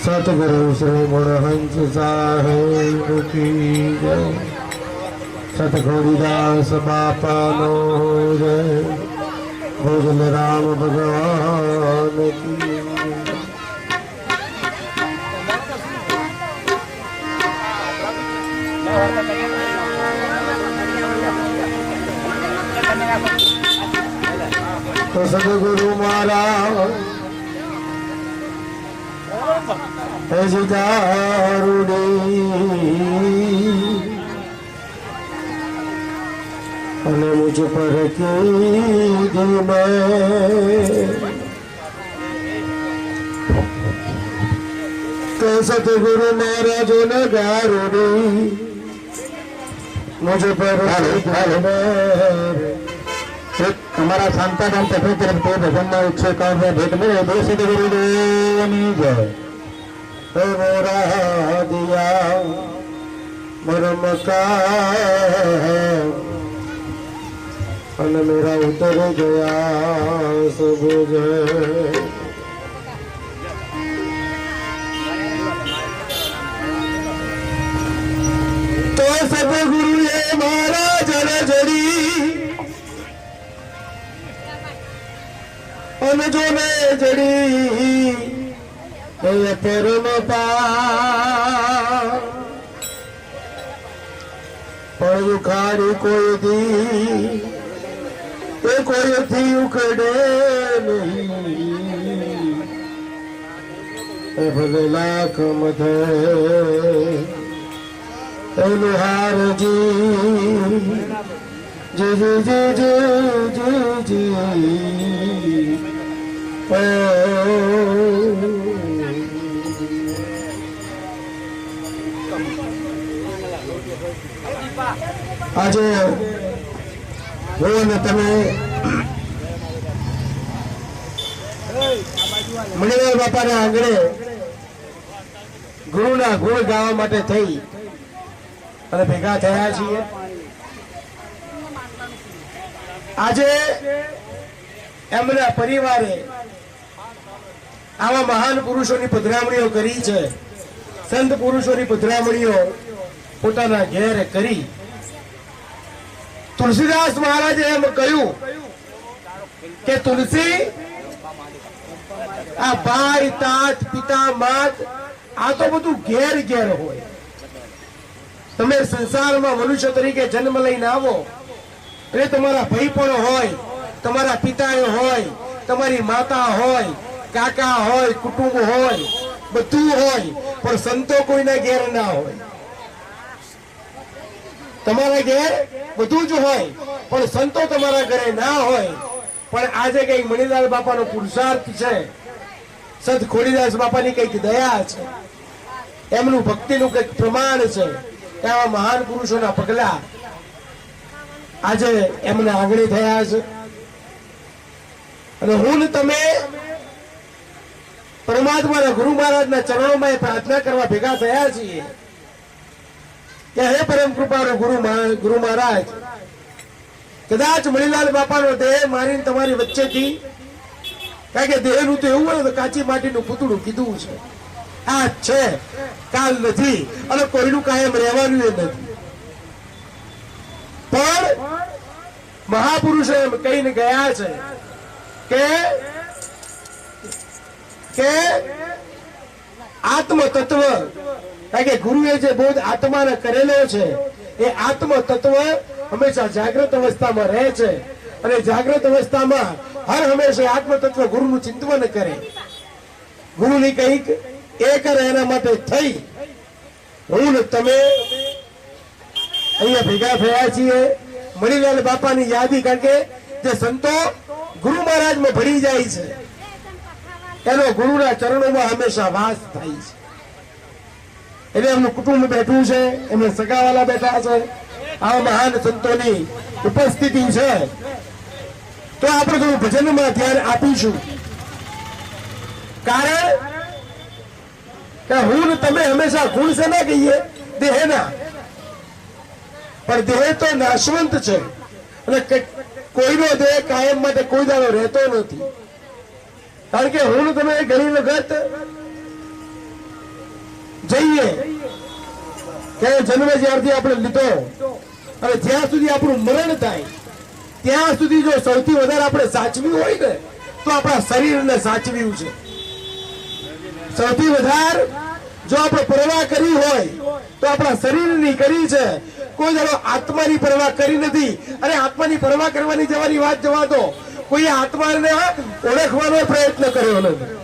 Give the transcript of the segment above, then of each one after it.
सतगुरु श्री गुणहंस साहेब की जय। सतगुरुदास बापा नो जय। भोजन राम भगवान की तो सतगुरु महाराज ऐसी दारूडी અને મુझ પર કીધી મેં કે સતગુરુ મહારાજો ને ગારૂડી મુझ પર हमारा संतान तभी तरफ भजन उत्सव का भेंट में दो सतगुरुदेवनी जय। मोरा दिया मरम का અને મેરા ઉતર ગયા સબ જય। તો સદગુરુએ મારા જળ જડી અને જો મેં જડી પરમ પા પણ ઉખાડી કોઈ દી એ કોઈથી ઉકડે નહીં એ ભલે લાખ મધે એનું હારજી જી જી જી જી જી જી આજે હું તમે મણિલાલ બાપાના આંગણે ગુરુના ગુણ ગાવા માટે થઈ અને ભેગા થયા છીએ। આજે એમના પરિવારે આવા મહાન પુરુષોની પધરામણીઓ કરી છે। સંત પુરુષોની પધરામણીઓ પોતાના ઘેર કરી। તુલસીદાસ મહારાજે એમ કહ્યું કે તુલસી આ ભાઈ તાત પિતા માત આ તો બધું ઘેર ઘેર હોય। તમે સંસારમાં મનુષ્ય તરીકે જન્મ લઈને આવો એટલે તમારા ભાઈ પણ હોય, તમારા પિતા હોય, તમારી માતા હોય, કાકા હોય, કુટુંબ હોય, બધું હોય, પણ સંતો કોઈના ઘેર ના હોય। તમારા ઘેર બધું જ હોય પણ સંતો તમારા ઘરે ના હોય। પણ આજે કઈક મણિલાલ બાપાનો પુરુષાર્થ છે, સત ખોડીદાસ બાપાની કઈક દયા છે, એમનું ભક્તિનું કઈક પ્રમાણ છે। એવા મહાન પુરુષોના પગલા આજે એમને આંગળી થયા છે। અને હું ને તમે પરમાત્માના ગુરુ મહારાજના ચરણોમાં પ્રાર્થના કરવા ભેગા થયા છીએ કે હે પરમ કૃપાળુ ગુરુ મહારાજ, કદાચ મણિલાલ બાપાનો દેહ મારીને તમારી વચ્ચેથી, કારણ કે દેહનું તો એવું હોય તો કાચી માટીનું પૂતળું કીધું છે, આ છે કાલ નથી અને કોઈનું કાયમ રહેવાનું એ નથી। પણ મહાપુરુષો એમ કહીને ગયા છે કે આત્મ તત્વ, કારણ કે ગુરુએ જે બોધ આત્માને કરેલો છે એ આત્મ તત્વ હંમેશા જાગ્રત અવસ્થામાં રહે છે અને જાગ્રત અવસ્થામાં હર હંમેશા આત્મ તત્વ ગુરુનું ચિંતન કરે, ગુરુની કંઈક એ કરે, એના માટે થઈ હું ને તમે અહીંયા ભેગા થયા છીએ મણિલાલ બાપાની યાદી। કારણ કે જે સંતો ગુરુ મહારાજમાં ભળી જાય છે એનો ગુરુના ચરણોમાં હંમેશા વાસ થાય છે। એટલે એમનું કુટુંબ બેઠું છે, એમને સગાવાલા બેઠા છે, આવા મહાન સંતોની ઉપસ્થિતિ છે તો આપણે થોડું ભજનમાં ધ્યાન આપીશું। કારણ કે હું તમે હંમેશા ગુણ છે ના કહીએ દેહના, પણ દેહ તો નાશવંત છે અને કોઈનો દેહ કાયમ માટે કોઈ દાડો રહેતો નથી। કારણ કે હું તમે ઘણી વખત જઈએ કે જન્મ જ્યારથી આપણે લીધો અને જ્યાં સુધી આપણું મરણ થાય ત્યાં સુધી જો સૌથી વધારે આપણે સાચવ્યું હોય ને તો આપણા શરીરને સાચવ્યું છે. સૌથી વધારે જો આપણે પરવા કરી હોય તો આપણા શરીરની કરી છે. કોઈ દાડો આત્માની પરવા કરી નથી. અને આત્માની પરવા કરવાની જવાની વાત જવા દો, કોઈ આત્માને ઓળખવાનો પ્રયત્ન કર્યો નથી.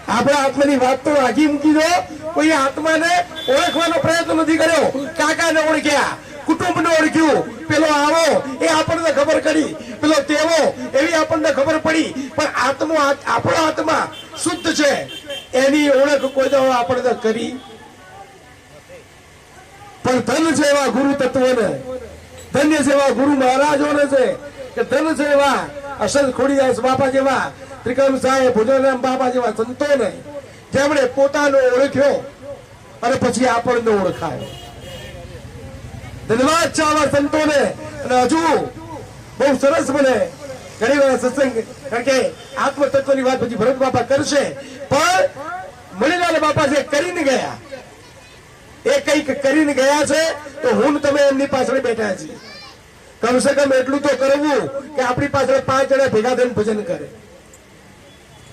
આપણા આત્માની વાત તો આગી મૂકી દો, કોઈ આત્માને ઓળખવાનો પ્રયત્ન નથી કર્યો. કાકાને ઓળખ્યા, કુટુંબને ઓળખ્યું, પેલો આવો એ આપણને ખબર પડી, પેલો તેવો એવી આપણને ખબર પડી, પણ આપણો આત્મા શુદ્ધ છે એની ઓળખ કોઈ તો આપણને કરી. પણ ધન છે એવા ગુરુ તત્વને, ધન્ય છે એવા ગુરુ મહારાજોને છે કે ધન છે એવા અસલ ખોડીદાસ બાપા જેવા, ત્રિકમ સાહેબ, ભુજનરામ બાપા જેવા સંતોને, જેમણે પોતાનો ઓળખ્યો અને પછી આપણને ઓળખાયો. ધન્યવાદ છે આવા સંતોને. અને હજુ બહુ સરસ બને ઘણી વાર સત્સંગ, કારણ કે આત્મ તત્વની વાત પછી ભરત બાપા કરશે, પણ મણિલાલ બાપા જે કરીને ગયા એ કઈક કરીને ગયા છે તો હું તમે એમની પાછળ બેઠા છીએ. કમસે કમ એટલું તો કરવું કે આપણી પાછળ 5 જણા ભેગા થઈને ભજન કરે.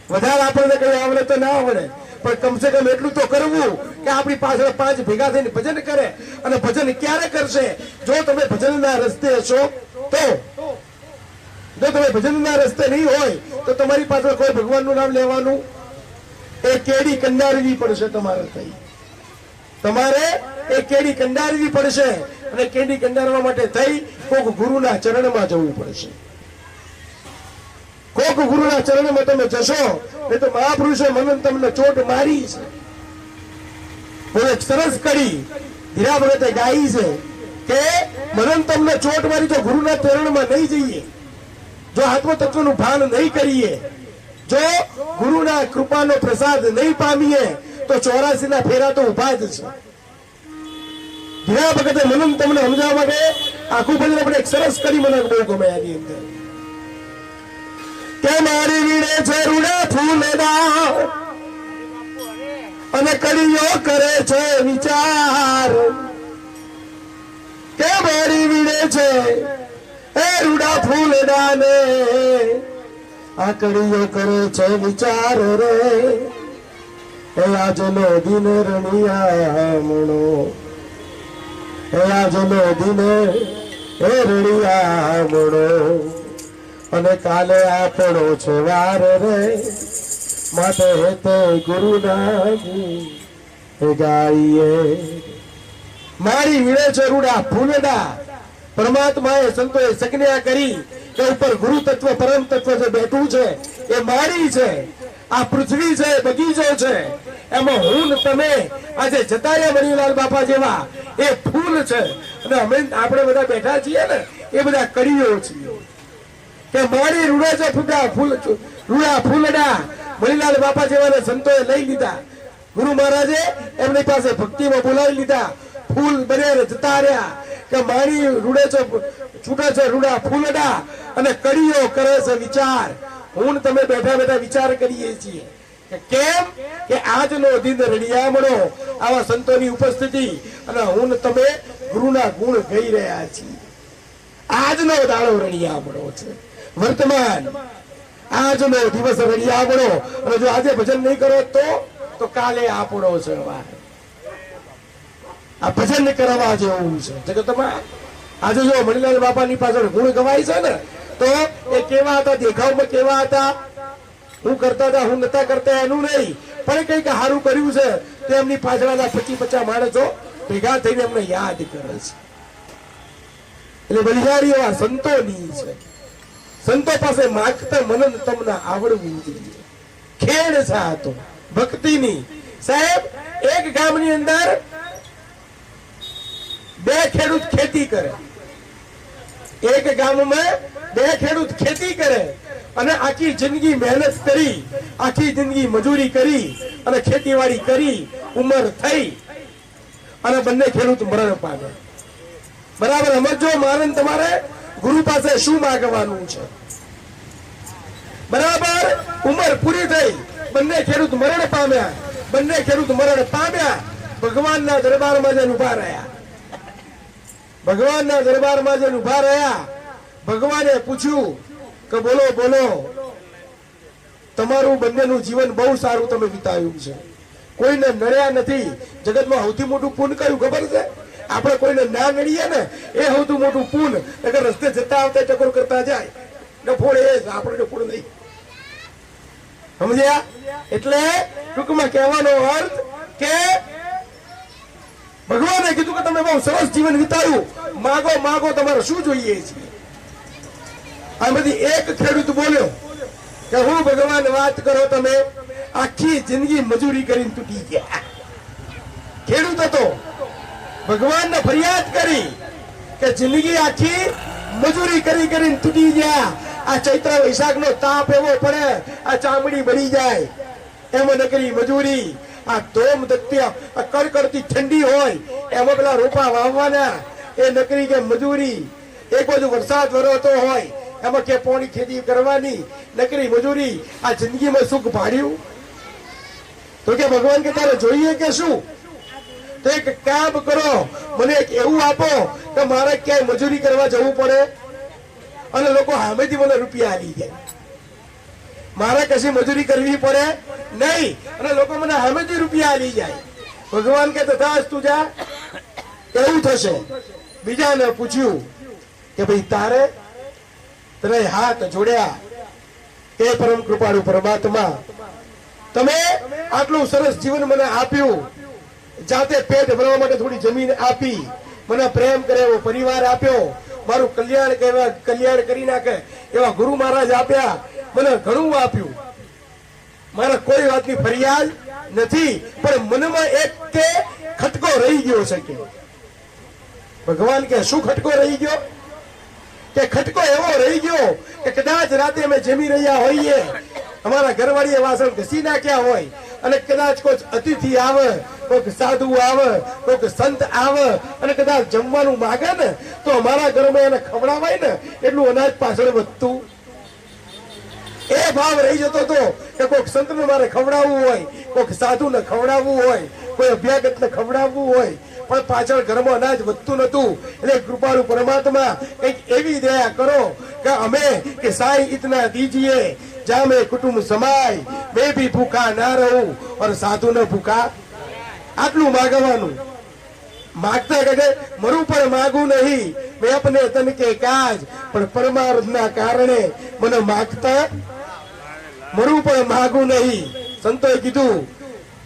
વધારે આપણને કઈ આવડે તો ના આવડે, પણ કમસે કમ એટલું તો કરવું કે આપણી પાછળ 5 ભેગા થઈને ભજન કરે. અને ભજન ક્યારે કરશે? જો તમે ભજનના રસ્તે હશો તો. જો તમે ભજનના રસ્તે નહીં હોય તો તમારી પાછળ કોઈ ભગવાનનું નામ લેવાનું એ કેડી કંડારવી પડશે. તમારે એ કેડી કંડારવી પડશે. અને કેડી કંડારવા માટે થઈ કોક ગુરુના ચરણમાં જવું પડશે. કોક ગુરુના ચરણમાં તમે જશો એ તો મહાપુરુષે મને તમને ચોટ મારી છે. બહુ એક સરસ કડી હીરા ભગતે ગાઈ છે કે મને તમને ચોટ મારી. જો ગુરુના ચરણમાં નહીં જઈએ, જો આત્મતત્વનું ભાન નહીં કરીએ, જો ગુરુના કૃપાનો પ્રસાદ નહીં પામીએ તો 84 ના ફેરા તો ઉભા જ છે. હીરા ભગતે મને તમને સમજાવવા માટે આખું ભજન આપણે એક સરસ કરી મને બહુ ગમે. આની અંદર કે મારી વીણે છે રૂડા ફૂલડા અને કડીઓ કરે છે વિચાર. કે મારી વીણે છે એ રૂડા ફૂલડા ને આ કડીઓ કરે છે વિચાર રે. એ આજનો દિન રણિયામણો, એ આજનો દિન એ રણિયામણો અને કાલે આપણો છે વાર રે. માટે હેતે ગુરુના ગાઈએ. મારી વીણે છે રૂડા ફૂલડા. પરમાત્માએ સંતોએ સંજ્ઞા કરી કે ઉપર ગુરુ તત્વ પરમ તત્વ જે બેઠું છે એ મારી છે. આ પૃથ્વી છે, બગીચો છે, એમાં હું ને તમે આજે જતા રહ્યા મણિલાલ બાપા જેવા એ ફૂલ છે. અને આપણે બધા બેઠા છીએ ને એ બધા કડીઓ છીએ. કે મારી રૂડા છે રૂડા ફૂલડા. મણિલાલ બાપા જેવાને સંતોએ લઈ લીધા. ગુરુ મહારાજે એમની પાસે ભક્તિમાં બોલાવી લીધા. ફૂલ બને જતા રહ્યા કે મારી રૂડે છે છૂટા છે રૂડા ફૂલડા અને કડીઓ કરે છે વિચાર. હું તમે બેઠા બેઠા વિચાર કરીએ છીએ કે કેમ કે આજનો દિન રણિયામણો, આવા સંતોની ઉપસ્થિતિ અને હું તમે ગુરુના ગુણ ગાઈ રહ્યા છીએ. આજનો દાડો રણિયામણો છે. વર્તમાન આજનો દિવસ રણિયામણો. અને જો આજે ભજન નહીં કરો તો કાલે આપણો છે. આ ભજન કરવા જેવું છે જગતમાં. આજે જો મણિલાલ બાપાની પાછળ ગુણ ગવાય છે ને તો એ કેવા હતા, દેખાવમાં કેવા હતા, હું કરતા હતા હું નતા કરતા એનું નહીં, પણ કઈક સારું કર્યું છે તો એમની પાછળના 50-50 માણસો ભેગા થઈને એમને યાદ કરે છે. એટલે બલિહારી એવા સંતોની છે. સંતો પાસે માગતા મનન તમને આવડવું જોઈએ. ખેડ છે આ તો ભક્તિની. સાહેબ, એક ગામની અંદર 2 ખેડૂત ખેતી કરે. એક ગામમાં 2 ખેડૂત ખેતી કરે અને આખી જિંદગી મહેનત કરી, આખી જિંદગી મજૂરી કરી અને ખેતીવાડી કરી, ઉંમર થઈ અને બંને ખેડૂત મરણ પામે. બરાબર સમજો. મારે તમારે ગુરુ પાસે શું માંગવાનું છે? બરાબર ઉંમર પૂરી થઈ, બંને ખેડૂત મરણ પામ્યા, બંને ખેડૂત મરણ પામ્યા, ભગવાનના દરબારમાં જઈને ઉભા રહ્યા. ભગવાનના દરબારમાં જઈને ઉભા રહ્યા. ભગવાને પૂછ્યું કે બોલો બોલો, તમારું બંનેનું જીવન બહુ સારું તમે વિતાવ્યું છે, કોઈને નડ્યા નથી. જગતમાં સૌથી મોટું પુણ્ય કયું ખબર છે? આપણે કોઈને ના નડીએ ને એ સૌથી મોટું પુણ્ય. અગર રસ્તે જતા આવતા ટકોર કરતા જાય ડફોળ એ જ, આપણે ડફોળ નહીં. સમજ્યા? એટલે ટૂંકમાં કહેવાનો અર્થ કે ભગવાને કીધું કે તમે બહુ સરસ જીવન વિતાવ્યું, માગો માગો, તમારે શું જોઈએ છે? આ બધી એક ખેડૂત બોલ્યો કે હું ભગવાન વાત કરો, તમે આખી જિંદગી મજૂરી કરીને તૂટી ગયા. ખેડૂત હતો, ભગવાનને ફરિયાદ કરી કે જિંદગી આખી મજૂરી કરી કરીને તૂટી ગયા. આ ચૈત્ર વૈશાખ નો તાપ એવો પડે, આ ચામડી બળી જાય, એમાં નકરી મજૂરી. આ ધોમ દત્યા કડકડતી ઠંડી હોય, એમાં પેલા રોપા વાવવાના, એ નકરી કે મજૂરી. એક બાજુ વરસાદ વરસતો હોય, એમાં કે પોણી ખેતી કરવાની, નકરી મજૂરી. આ જિંદગીમાં સુખ ભાડ્યું? તો કે ભગવાન કે તારે જોઈએ કે શું? તો એક કામ કરો, મને એક એવું આપો કે મારે ક્યાંય મજૂરી કરવા જવું પડે અને લોકો સામેથી મને રૂપિયા આપી જાય. મારે કશી મજૂરી કરવી પડે નહીં અને લોકો મને સામેથી રૂપિયા આપી જાય. ભગવાન કે તથા તું જા, એવું થશે. બીજાને પૂછ્યું કે ભાઈ તારે? તને હાથ જોડ્યા કે પરમ કૃપાળુ પરમાત્મા, તમે આટલું સરસ જીવન મને આપ્યું, જાતે પેટ ભરવા માટે થોડી જમીન આપી, મને પ્રેમ કરે એવો પરિવાર આપ્યો, મારું કલ્યાણ કરી નાખે એવા ગુરુ મહારાજ આપ્યા, મને ઘણું આપ્યું, મારા કોઈ વાતની ફરિયાદ નથી, પણ મનમાં એક કે ખટકો રહી ગયો છે. કે ભગવાન કે શું ખટકો રહી ગયો? કે ખટકો એવો રહી ગયો કે કદાચ રાતે અમે જમી રહ્યા હોઈએ, અમારા ઘરવાળીએ વાસણ ઘસી નાખ્યા હોય અને કદાચ કોઈ અતિથિ આવે, કોઈક સાધુ આવે, કોઈક સંત આવે અને કદાચ જમવાનું માગે ને તો અમારા ઘરમાં એને ખવડાવાય ને એટલું અનાજ પાછળ વધતું. એ ભાવ રહી જતો હતો કે કોઈક સંતને મારે ખવડાવવું હોય, કોઈક સાધુને ખવડાવવું હોય, કોઈ અભ્યાગતને ખવડાવવું હોય, પણ પાછળ ઘરમાં અનાજ વધતું નતું. એટલે કૃપાળુ પરમાત્મા કઈક એવી દયા કરો કે અમે કે સાઈ ઇતના દીજીએ જા મેં કુટુંબ સમાય, મેં ભી ભૂખા ના રહું और સાધુ ને ભૂખા. આટલું માગવાનું. માગતા કે મરું પણ માગું નહીં, મેં અપને તન કે કાજ, પણ પરમાર્થના કારણે મને માગતા મરું પણ માગું નહીં. સંતોએ કીધું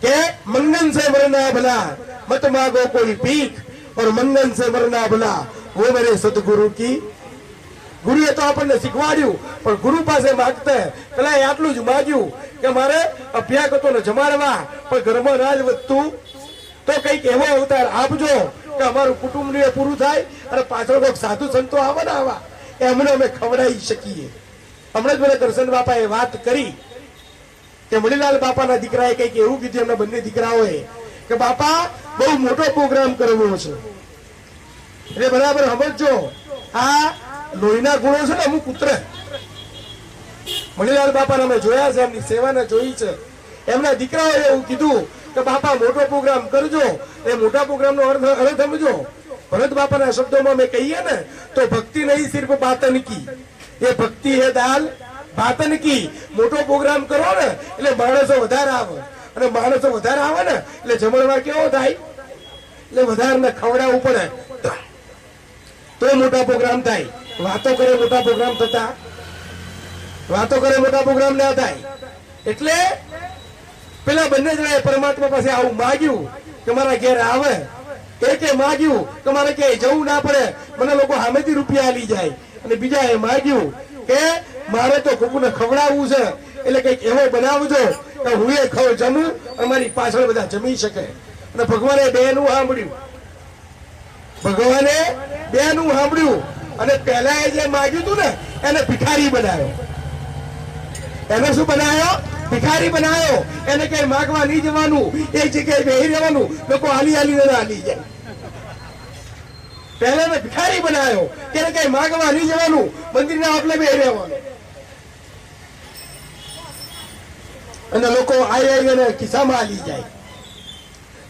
કે મંગન સે મરના ભલા, મત માગો કોઈ ભીખ, और મંગન સે મરના ભલા वो मेरे सदगुरु की. ગુરુએ તો આપણને શીખવાડ્યું, પણ ગુરુ પાસે માગતા પેલા આટલું જ માગ્યું કે મારે અભ્યાગતોને જમાડવા, પણ ઘરમાં અનાજ વધતું, તો કઈક એવો અવતાર આપજો કે અમારું કુટુંબ ને પૂરું થાય અને પાછળ કોઈક સાધુ સંતો આવે ને આવા એમને અમે ખવડાવી શકીએ. હમણાં જ મને દર્શન બાપાએ વાત કરી કે મણીલાલ બાપાના દીકરાએ કઈક એવું કીધું, એમના બંને દીકરાઓએ કે બાપા બહુ મોટો પ્રોગ્રામ કરવો છે. એટલે બરાબર સમજો, આ લોહીના ગુણો છે ને અમુક ઉતરે. મણીલાલ બાપાને અમે જોયા છે, એમની સેવાને જોઈ છે. એમના દીકરાઓએ એવું કીધું કે બાપા મોટો પ્રોગ્રામ કરજો. એ મોટા પ્રોગ્રામનો અર્થ સમજો. ભરત બાપાના શબ્દોમાં મેં કહીએ ને તો ભક્તિ નહીં સિર્ફ બાતન કી, એ ભક્તિ હે દાલ બાતન કી. મોટો પ્રોગ્રામ કરો ને એટલે માણસો વધારે આવે, અને માણસો વધારે આવે ને એટલે જમણવાર કેવો થાય, એટલે વધારે ખવડાવવું પડે તો મોટા પ્રોગ્રામ થાય. વાતો કરે મોટા પ્રોગ્રામ થતા, વાતો કરે મોટા પ્રોગ્રામ ના થાય. એટલે પેલા બંને જણાએ પરમાત્મા પાસે આવું માગ્યું કે મારા ઘેર આવે. એકે માગ્યું કે મારે ક્યાંય જવું ના પડે, મને લોકો સામેથી રૂપિયા આલી જાય. અને બીજાએ માગ્યું કે મારે તો કોકને ખવડાવવું છે, એટલે કઈક એવો બનાવજો કે હું એ જમું અને મારી પાછળ બધા જમી શકે. અને ભગવાને બેનું સાંભળ્યું, ભગવાને બેનું સાંભળ્યું. અને પહેલા જે માગ્યું હતું ને એને ભિખારી બનાવ્યો. એને શું બનાવ્યો? ભિખારી બનાવ્યો. એને કઈ માગવા નહીં જવાનું, એક જગ્યાએ બેહી રહેવાનું, લોકો હાલી હાલીને હાલી જાય. પહેલા એને ભિખારી બનાવ્યો, એને કઈ માગવા નહીં જવાનું, મંદિરના આપલે બેહી રહેવાનું. અને લોકો આવી આવીને ખિસ્સામાં હાલી જાય.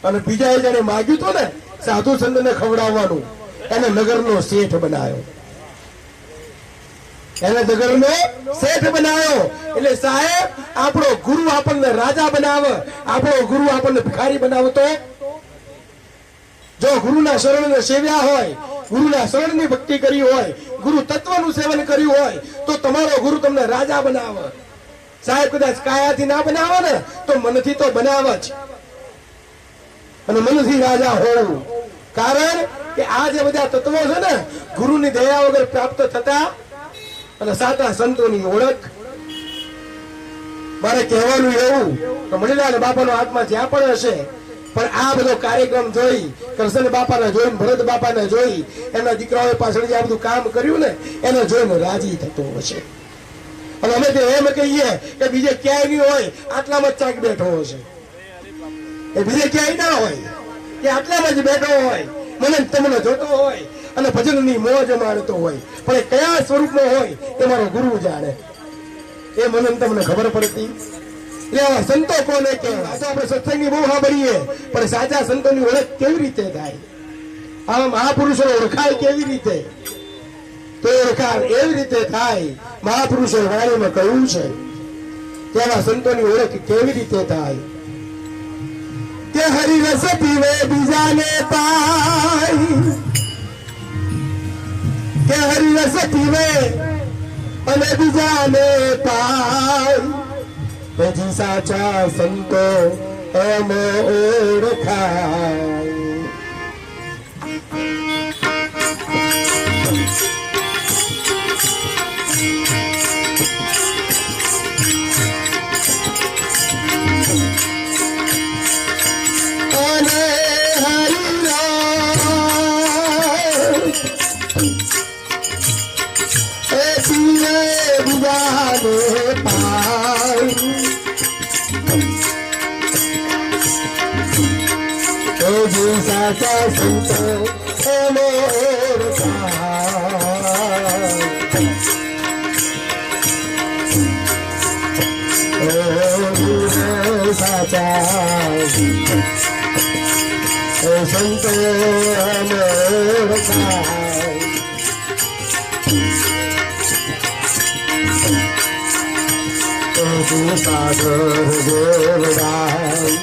અને બીજા જેને માગ્યું હતું ને સાધુ સંતને ખવડાવવાનું, એને નગરનો શેઠ બનાવ્યો. એને નગરનો શેઠ બનાવ્યો. એટલે સાહેબ, આપણો ગુરુ આપણને રાજા બનાવે, આપણો ગુરુ આપણને ભિખારી બનાવતો. જો ગુરુના શરણને સેવ્યા હોય, ગુરુના શરણની ભક્તિ કરી હોય, ગુરુ તત્વનું સેવન કર્યું હોય, તો તમારો ગુરુ તમને રાજા બનાવે. સાહેબ, કદાચ કાયાથી ના બનાવે ને તો મનથી તો બનાવે જ, અને મનથી રાજા હોવું. કારણ કે આ જે બધા તત્વો છે ને, ગુરુની દયા વગર પ્રાપ્ત થતા. અને સાચા સંતોની ઓળખ. મારે કહેવાનું એવું કે મણિલાલ બાપાનો આત્મા જ્યાં પણ હશે, પણ આ બધો કાર્યક્રમ જોઈ, કૃષ્ણ બાપાને જોઈને, ભરત બાપાને જોઈ, એના દીકરાઓએ પાછળ જે આ બધું કામ કર્યું ને, એને જોઈને રાજી થતો હશે. અને અમે તો એમ કહીએ કે બીજે ક્યાંય નહીં હોય, આટલામાં જ ચાક બેઠો હશે. એ બીજે ક્યાંય ના હોય, કે આટલામાં જ બેઠો હોય, મને તમને જોતો હોય અને ભજનની મોજ માણતો હોય. પણ એ કયા સ્વરૂપમાં હોય એ મારો ગુરુ જાણે. એ મને તમને ખબર પડતી. એટલે આવા સંતો કોને કહેવાય? આપણે સત્સંગની બહુ સાંભળીએ, પણ સાચા સંતોની ઓળખ કેવી રીતે થાય? આવા મહાપુરુષો ઓળખાય કેવી રીતે? તો ઓળખાણ એવી રીતે થાય. મહાપુરુષો વાણીમાં કહ્યું છે કે આવા સંતોની ઓળખ કેવી રીતે થાય? કે હરિરસ પીવે બીજાને પાય, કે હરિરસ પીવે અને બીજાને પાય, પછી સાચા સંતો એમ ઓળખાય. સાચા સંતો એમ ઓળખાય. સાચા સંતો એમ ઓળખાય. સાગર દેવદાય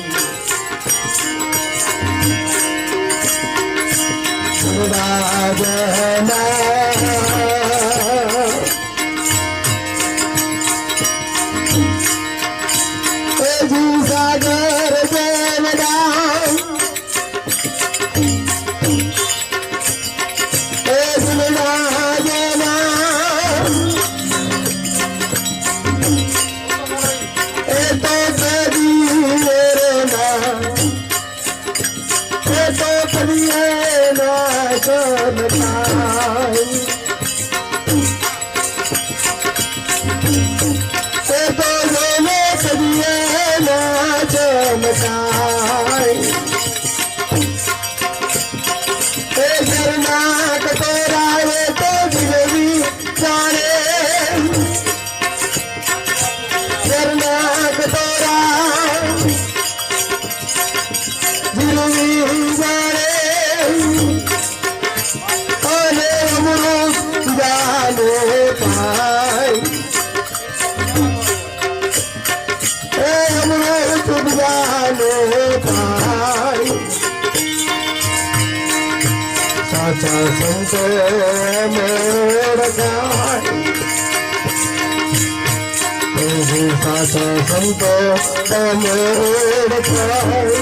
સાચા સંતો મોડકાય. સાચા સંતો મોડકાય.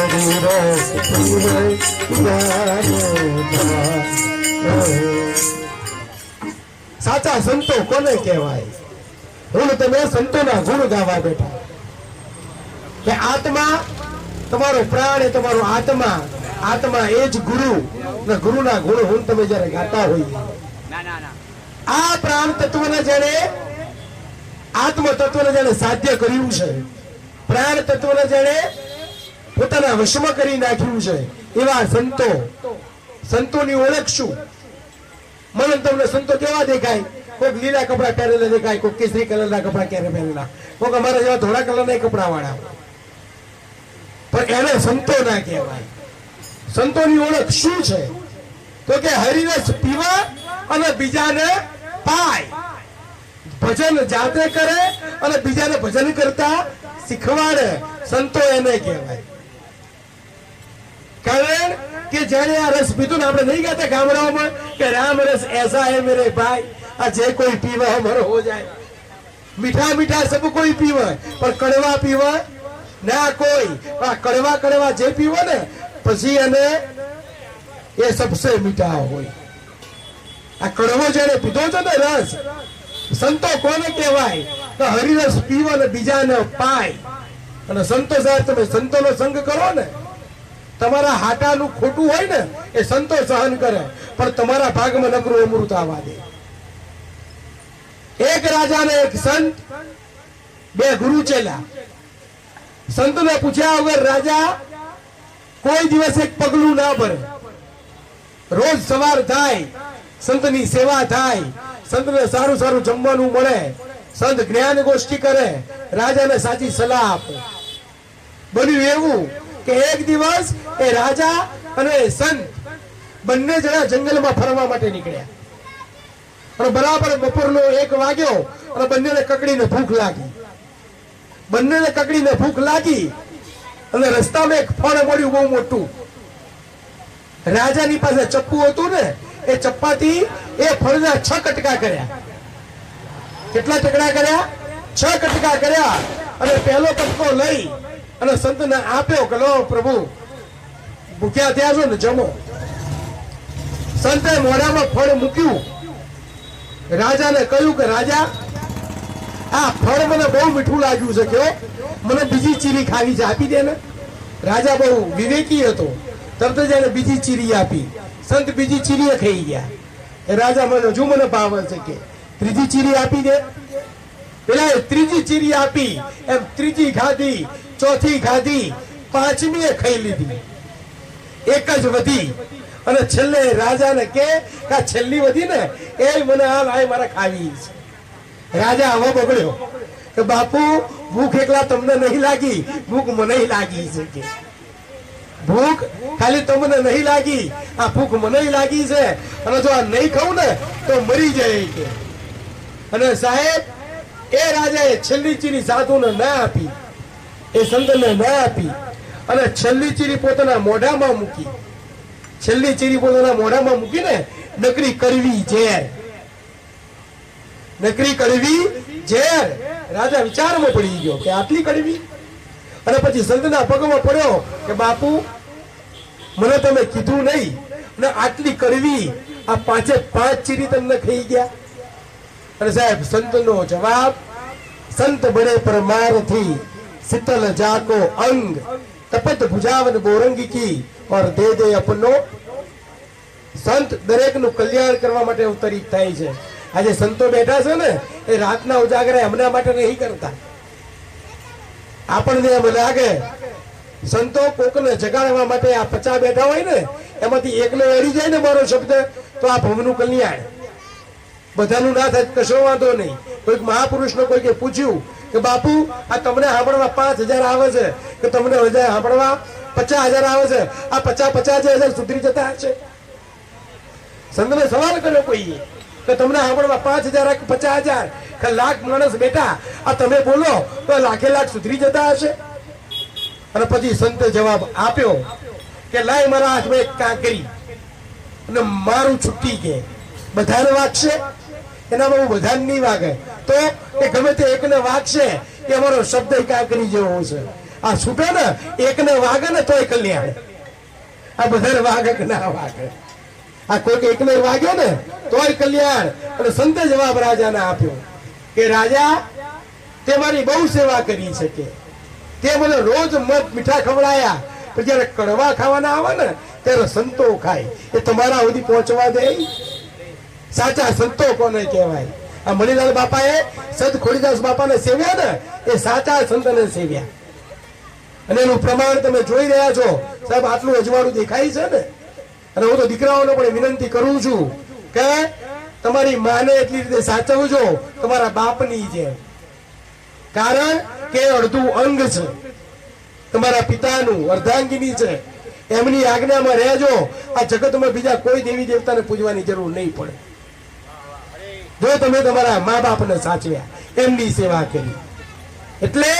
હરિરસ પીવે સાચા સંતો કોને કહેવાય? હું તમે સંતોના ગુણ ગાવા બેઠા. કે આત્મા તમારો પ્રાણ એ તમારો આત્મા, આત્મા એ જ ગુરુ, ને ગુરુના ગુણ હું તમે જયારે ગાતા હોઈએ. આ પ્રાણ તત્વને જેને, આત્મ તત્વને જેને સાધ્ય કર્યું છે, પ્રાણ તત્વને જેને પોતાના વશમાં કરી નાખ્યું છે, એવા સંતો. સંતોની ઓળખ શું? મને તમને સંતો કેવા દેખાય? કોઈક લીલા કપડા પહેરેલા દેખાય, કોઈ કેસરી કલરના કપડા ક્યારે પહેરેલા, કોઈક અમારા જેવા ધોળા કલરના કપડા વાળા. પણ એને સંતો ના કહેવાય. સંતોની ઓળખ શું છે? તો કે હરિરસ પીવા અને બીજાને પાય, ભજન જાતે કરે અને બીજાને ભજન કરતા શીખવાડે, સંતો એને કહેવાય. કારણ કે જયારે આ રસ પીધું ને, આપણે નહીં કહેતા ગામડાઓમાં કે રામ રસ એસા હે મેરે ભાઈ, આ જે કોઈ પીવા અમર હો જાય. મીઠા મીઠા સબ કોઈ પીવે, પણ કડવા પીવા ના કોઈ. આ કડવા કડવા જે પીવો ને પછી એને એ સબસે મીઠા હોય. આ કડવો જેને પીધો છે ને રસ, સંતો કોને કહેવાય? તો હરિરસ પીવો ને બીજાને પાય. અને સંતો સાહેબ, તમે સંતોનો સંગ કરો ને, તમારા હાટાનું ખોટું હોય ને એ સંતો સહન કરે, પણ તમારા ભાગમાં નકરું અમૃત આવવા દે. એક રાજા ને એક સંત, બે ગુરુ ચેલા. સંતને પૂછ્યા વગર રાજા કોઈ દિવસ એક પગલું ના ભરે. રોજ સવાર થાય, સંતની સેવા થાય, સંતને સારું સારું જમવાનું મળે, સંત જ્ઞાન ગોષ્ઠી કરે, રાજાને સાચી સલાહ આપે. બન્યું એવું કે એક દિવસ એ રાજા અને સંત બંને જણા જંગલમાં ફરવા માટે નીકળ્યા. અને બરાબર બપોરનો 1 વાગ્યો અને બંનેને કકડીને ભૂખ લાગી. બંનેને કકડીને ભૂખ લાગી અને રસ્તામાં એક ફળ મળ્યું બહુ મોટું. રાજાની પાસે ચપ્પુ હતું ને, એ ચપ્પાથી એ ફળના 6 કટકા કર્યા. કેટલા ટકડા કર્યા? 6 કટકા કર્યા. અને પહેલો કટકો લઈ અને સંતને આપ્યો કે લો પ્રભુ, ભૂખ્યા થયા છો ને, જમો. સંતે મોઢામાં ફળ મૂક્યું. રાજાને કહ્યું કે રાજા, આ ફળ મને બહુ મીઠું લાગ્યું છે, કે મને બીજી ચીરી ખાવી છે, આપી દે ને. રાજા બહુ વિવેકી હતો, તરત જ એને બીજી ચીરી આપી. સંત બીજી ચીરી ખાઈ ગયા. એ રાજા મને હજુ મને ભાવે છે કે ત્રીજી ચીરી આપી દે. પેલા ત્રીજી ચીરી આપી, એમ ત્રીજી ખાધી, ચોથી ખાધી, પાંચમી ખાઈ લીધી, એક જ વધી. અને છેલ્લે રાજાને કે છેલ્લી વધી ને એ મને આ મારે ખાવી છે. રાજા આવો બગડ્યો કે બાપુ, ભૂખ એકલા તમને નહીં લાગી, ભૂખ મને લાગી છે. કે ભૂખ ખાલી તમને નહીં લાગી, આ ભૂખ મને લાગી છે. અને જો આ નહીં ખાવું ને તો મરી જાય કે. અને સાહેબ, એ રાજાએ છેલ્લી ચીરી સાધુને ના આપી, એ સંતને ના આપી, અને છેલ્લી ચીરી પોતાના મોઢામાં મૂકી. છેલ્લી ચીરી પોતાના મોઢામાં મૂકીને નકરી કડવી ઝેર, નકરી કડવી ઝેર. રાજા વિચારમાં પડી ગયો કે આટલી કડવી. અને પછી સંતના પગમાં પડ્યો કે બાપુ, મને તમે કીધું નહીં, અને આટલી કડવી, આ 5 ચીરી તમને ખાઈ ગયા. અને સાહેબ, સંતનો જવાબ, સંત બડે પરમારથી શીતલ જાકો અંગ, તપત ભુજાવન બોરંગી કી ઓર દે દે અપનો. સંત દરેકનું કલ્યાણ કરવા માટે અવતરિત થાય છે. આજે સંતો બેઠા છે ને, એ રાતના ઉજાગરા એમના માટે નહીં કરતા. આપણને એમ લાગે સંતો કોકને જગાડવા માટે આ 50 બેઠા હોય ને, એમાંથી એકને એડી જાય ને મારો શબ્દ, તો આ ભવનું કલ્યાણ. બધાનું ના થાય કશો વાંધો નહીં. કોઈક મહાપુરુષને કોઈકે પૂછ્યું કે બાપુ, આ તમને સાંભળવા 5000 આવે છે, કે તમને સાંભળવા 50,000 આવે છે, આ 50,000 સુધરી જતા હશે? સંતને સવાલ કર્યો કોઈએ કે તમને સાંભળવા 5,000 કે 50,000 કે લાખ માણસ બેટા, આ તમે બોલો તો લાખે લાખ સુધરી જતા હશે? અને પછી સંતે જવાબ આપ્યો કે લાય મારા હાથમાં એક કાંકરી અને મારું છુટ્ટી, કે બધાને વાગશે? એનામાં હું બધાને નહીં વાગે, તો એ ગમે તે એકને વાગશે, એ અમારો શબ્દ કાંકરી જેવો છે. આ છૂટે ને, એકને વાગે ને તોય કલ્યાણ. આ બધાને વાગે કે ના વાગે, આ કોઈક એકને વાગ્યો ને તોય કલ્યાણ. અને સંતે જવાબ રાજાને આપ્યો કે રાજા, તે મારી બહુ સેવા કરી છે, કે તે મને રોજ મધ મીઠા ખવડાયા, પણ જયારે કડવા ખાવાના આવે ને ત્યારે સંતો ખાય. એ તમારા સુધી પહોંચવા દે? સાચા સંતો કોને કહેવાય? આ મણિલાલ બાપાએ સંત ખોડીદાસ બાપાને સેવ્યા ને, એ સાચા સંતને સેવ્યા. અને એનું પ્રમાણ તમે જોઈ રહ્યા છો. સાહેબ, આટલું અજવાળું દેખાય છે ને. અને હું તો દીકરાઓને પણ વિનંતી કરું છું કે તમારી માને એટલી રીતે સાચવજો તમારા બાપની જેમ. કારણ કે અડધું અંગ છે. તમારા પિતાનું અર્ધાંગીની છે, એમની આજ્ઞામાં રહેજો. આ જગતમાં બીજા કોઈ દેવી દેવતાને પૂજવાની જરૂર નહીં પડે. જો તમે તમારા મા બાપને સાચવ્યા, એમની સેવા કરી, એટલે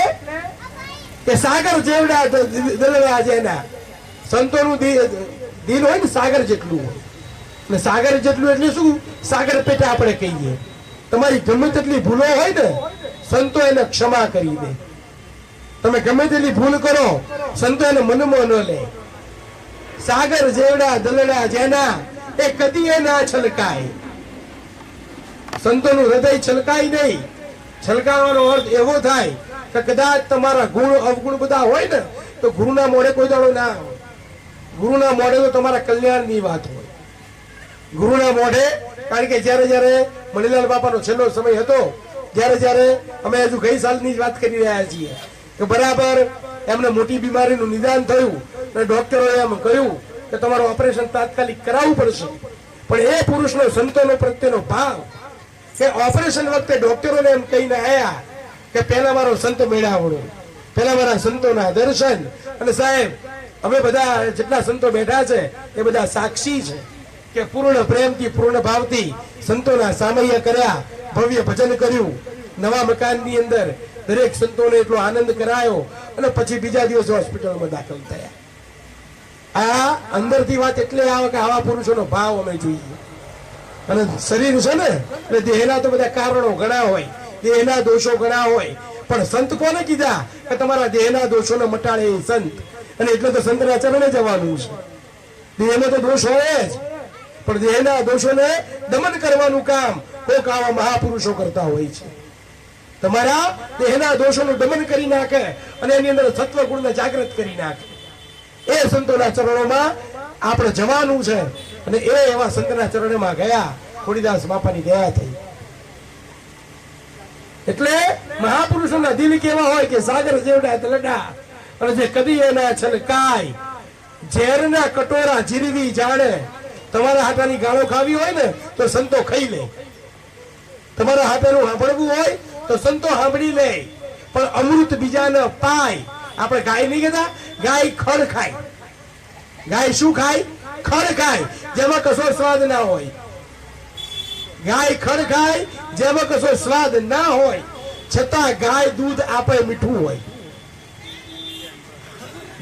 કે સાગર જેવડા દલડા જેના સંતોનું દિલ હોય ને સાગર જેટલું હોય. ને સાગર જેટલું એટલે શું? સાગર પેટે આપણે કહીએ. તમારી ગમે તેટલી ભૂલો હોય ને, સંતો એને ક્ષમા કરી દે. તમે ગમે તેટલી ભૂલ કરો, સંતો એને મનમાં ન લે. સાગર જેવડા દલડા જેના એ કદી એ ના છલકાય. સંતોનું હૃદય છલકાય નહીં. છલકાવાનો અર્થ એવો થાય કે કદાચ તમારા ગુણ અવગુણ બધા હોય ને, તો ગુરુના મોઢે કોઈ દાડો ના હોય. ગુરુના મોઢે તો તમારા કલ્યાણની વાત હોય. ગુરુના મોઢે, કારણ કે જયારે જયારે મણિલાલ બાપાનો છેલ્લો સમય હતો, જયારે અમે હજુ ગઈ સાલની જ વાત કરી રહ્યા છીએ કે બરાબર એમને મોટી બીમારીનું નિદાન થયું અને ડોક્ટરોએ એમ કહ્યું કે તમારું ઓપરેશન તાત્કાલિક કરાવવું પડશે. પણ એ પુરુષનો સંતોનો પ્રત્યેનો ભાવ કે ઓપરેશન વખતે ડોક્ટરોને એમ કહીને આવ્યા કે પહેલા મારો સંત મેળાવડો, પહેલા મારા સંતોના દર્શન. અને સાહેબ, અમે બધા જેટલા સંતો બેઠા છે એ બધા સાક્ષી છે કે પૂર્ણ પ્રેમથી પૂર્ણ ભાવથી સંતોના સામૈયા કર્યા, ભવ્ય ભજન કર્યું. નવા મકાનની અંદર દરેક સંતોને એટલો આનંદ કરાયો અને પછી બીજા દિવસે હોસ્પિટલમાં દાખલ થયા. આ અંદરથી વાત એટલે આવે કે આવા પુરુષોનો ભાવ અમે જોઈએ. અને શરીર છે ને, એટલે દેહના તો બધા કારણો ઘણા હોય, દેહના દોષો ઘણા હોય, પણ સંત કોને કીધા કે તમારા દેહના દોષોને મટાડે એ સંત? અને એટલે તો સંતના ચરણે જવાનું છે. દેહમાં તો દોષ હોય જ, પણ દેહના દોષોને દમન કરવાનું કામ કોક આવા મહાપુરુષો કરતા હોય છે. તમારા દેહના દોષોનું દમન કરી નાખે અને એની અંદર સત્વ ગુણને જાગૃત કરી નાખે. એ સંતોના ચરણોમાં આપણે જવાનું છે. અને એ એવા સંતના ચરણોમાં ગયા, ખોડીદાસ બાપાની દયા થઈ. એટલે મહાપુરુષોના દિલ કેવા હોય કે સાગર જેવડા દલડા, અને જે કદી એના છલકાય. ઝેરના કટોરા જીરવી જાણે. તમારા હાટાની ગાળો ખાવી હોય ને તો સંતો ખાઈ લે. તમારા હાટાનું સાંભળવું હોય તો સંતો સાંભળી લે. પણ અમૃત બીજાને પાય. આપણે ગાય નહીં કહેતા, ગાય ખડ ખાય. ગાય શું ખાય? ખડ ખાય, જેમાં કશો સ્વાદ ના હોય. ગાય ખડ ખાય જેમાં કશો સ્વાદ ના હોય, છતાં ગાય દૂધ આપે મીઠું હોય.